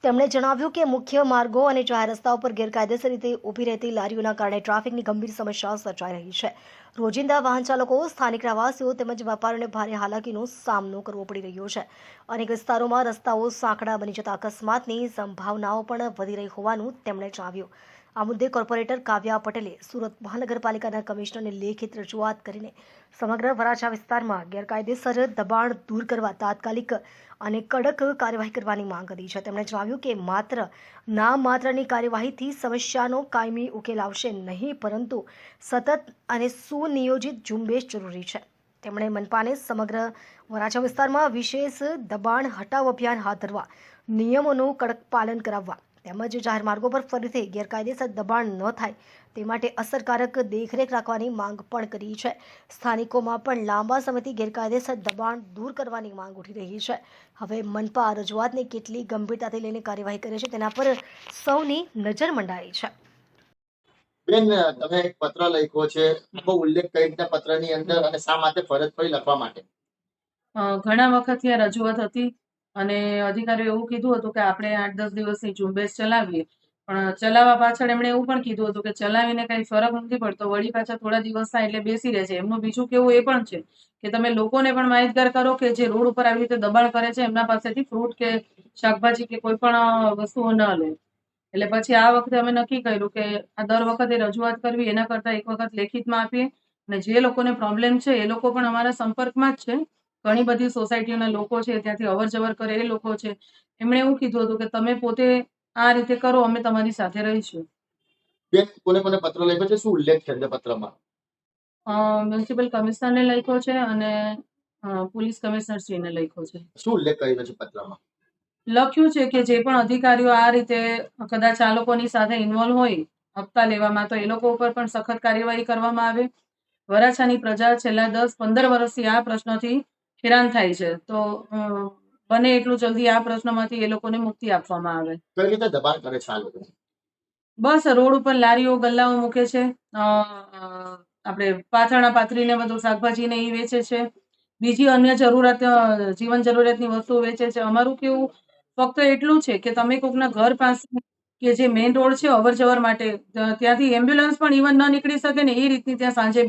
તેમણે જણાવ્યું કે મુખ્ય માર્ગો અને જાહેર રસ્તાઓ પર ગેરકાયદેસર રીતે ઊભી રહેતી લારીઓના કારણે ટ્રાફિકની ગંભીર સમસ્યા સર્જાઈ રહી છે. રોજિંદા વાહન ચાલકો, સ્થાનિક રહેવાસીઓ તેમજ વેપારીઓને ભારે હાલાકીનો સામનો કરવો પડી રહ્યો છે. અનેક વિસ્તારોમાં રસ્તાઓ સાંકડા બની જતા અકસ્માતની સંભાવનાઓ પણ વધી રહી હોવાનું તેમણે જણાવ્યું. આ મુદ્દે કોર્પોરેટર કાવ્યા પટેલે સુરત મહાનગરપાલિકાના કમિશનરને લેખિત રજૂઆત કરીને સમગ્ર વરાછા વિસ્તારમાં ગેરકાયદેસર દબાણ દૂર કરવા તાત્કાલિક અને કડક કાર્યવાહી કરવાની માંગ કરી છે. તેમણે જણાવ્યું કે માત્ર નામમાત્રની કાર્યવાહીથી સમસ્યાનો કાયમી ઉકેલ આવશે નહીં, પરંતુ સતત અને સુનિયોજિત ઝુંબેશ જરૂરી છે. તેમણે મનપાને સમગ્ર વરાછા વિસ્તારમાં વિશેષ દબાણ હટાવ અભિયાન હાથ ધરવા, નિયમોનું કડક પાલન કરાવવા તેમજ જાહેર માર્ગો પર ફરીથી ગેરકાયદેસર દબાણ ન થાય તે માટે અસરકારક દેખરેખ રાખવાની માંગ પણ કરી છે. સ્થાનિકોમાં પણ લાંબા સમયથી ગેરકાયદેસર દબાણ દૂર કરવાની માંગ ઉઠી રહી છે. હવે મનપા આ રજૂઆતને કેટલી ગંભીરતાથી લઈને કાર્યવાહી કરે છે તેના પર સૌની નજર મંડાઈ છે. બેન, તમે એક પત્ર લખ્યો છે, આનો ઉલ્લેખ કઈ રીતના પત્રની અંદર અને શા માટે ફરજ પડી લખવા માટે? ઘણા વખતથી આ રજૂઆત હતી અને અધિકારીઓ એવું કીધું હતું કે આપણે 8-10 દિવસની ઝુંબેશ ચલાવીએ, પણ ચલાવવા પાછળ એમણે એવું પણ કીધું હતું કે ચલાવીને કઈ ફરક નથી પડતો, વળી પાછા થોડા દિવસ થાય એટલે બેસી રહે છે. એમનું બીજું કેવું એ પણ છે કે તમે લોકોને પણ માહિતગાર કરો કે જે રોડ ઉપર આવી રીતે દબાણ કરે છે એમના પાસેથી ફ્રૂટ કે શાકભાજી કે કોઈ પણ વસ્તુઓ ન લે. એટલે પછી આ વખતે અમે નક્કી કર્યું કે આ દર વખતે રજૂઆત કરવી એના કરતાં એક વખત લેખિતમાં આપીએ, અને જે લોકોને પ્રોબ્લેમ છે એ લોકો પણ અમારા સંપર્કમાં જ છે. ઘણી બધી સોસાયટીઓના લોકો છે, ત્યાંથી અવર જવર કરે એ લોકો છે. એમણે એવું કીધું હતું કે તમે પોતે આ રીતે કરો, અમે તમારી સાથે રહીશું. બેન, કોને કોને પત્ર લખ્યો છે, શું ઉલ્લેખ છે પત્રમાં? મ્યુનિસિપલ કમિશનરને લખ્યો છે અને પોલીસ કમિશનરશ્રીને લખ્યો છે. શું ઉલ્લેખ કર્યો છે પત્રમાં? લખ્યું છે કે જે પણ અધિકારીઓ આ રીતે કદાચ આ લોકોની સાથે ઇન્વોલ્વ હોય હપ્તા લેવામાં, તો એ લોકો ઉપર પણ સખત કાર્યવાહી કરવામાં આવે. વરાછાની પ્રજા છેલ્લા 10-15 વર્ષથી આ પ્રશ્નથી હેરાન થાય છે, તો બને એટલું જલ્દી આ પ્રશ્નમાંથી એ લોકોને મુક્તિ આપવામાં આવે. કઈ રીતે દબાણ કરે છે આ લોકો? બસ રોડ ઉપર લારીઓ ગલ્લાઓ મૂકે છે, આપણે પાથરણા પાથરીને બધું શાકભાજીને એ વેચે છે, બીજી અન્ય જીવન જરૂરિયાતની વસ્તુઓ વેચે છે. અમારું કેવું ફક્ત એટલું છે કે તમે કોકના ઘર પાસે કે જે મેઇન રોડ છે અવર જવર માટે, ત્યાંથી એમ્બ્યુલન્સ પણ ઇવન ન નીકળી શકે ને એ રીતની ત્યાં સાંજે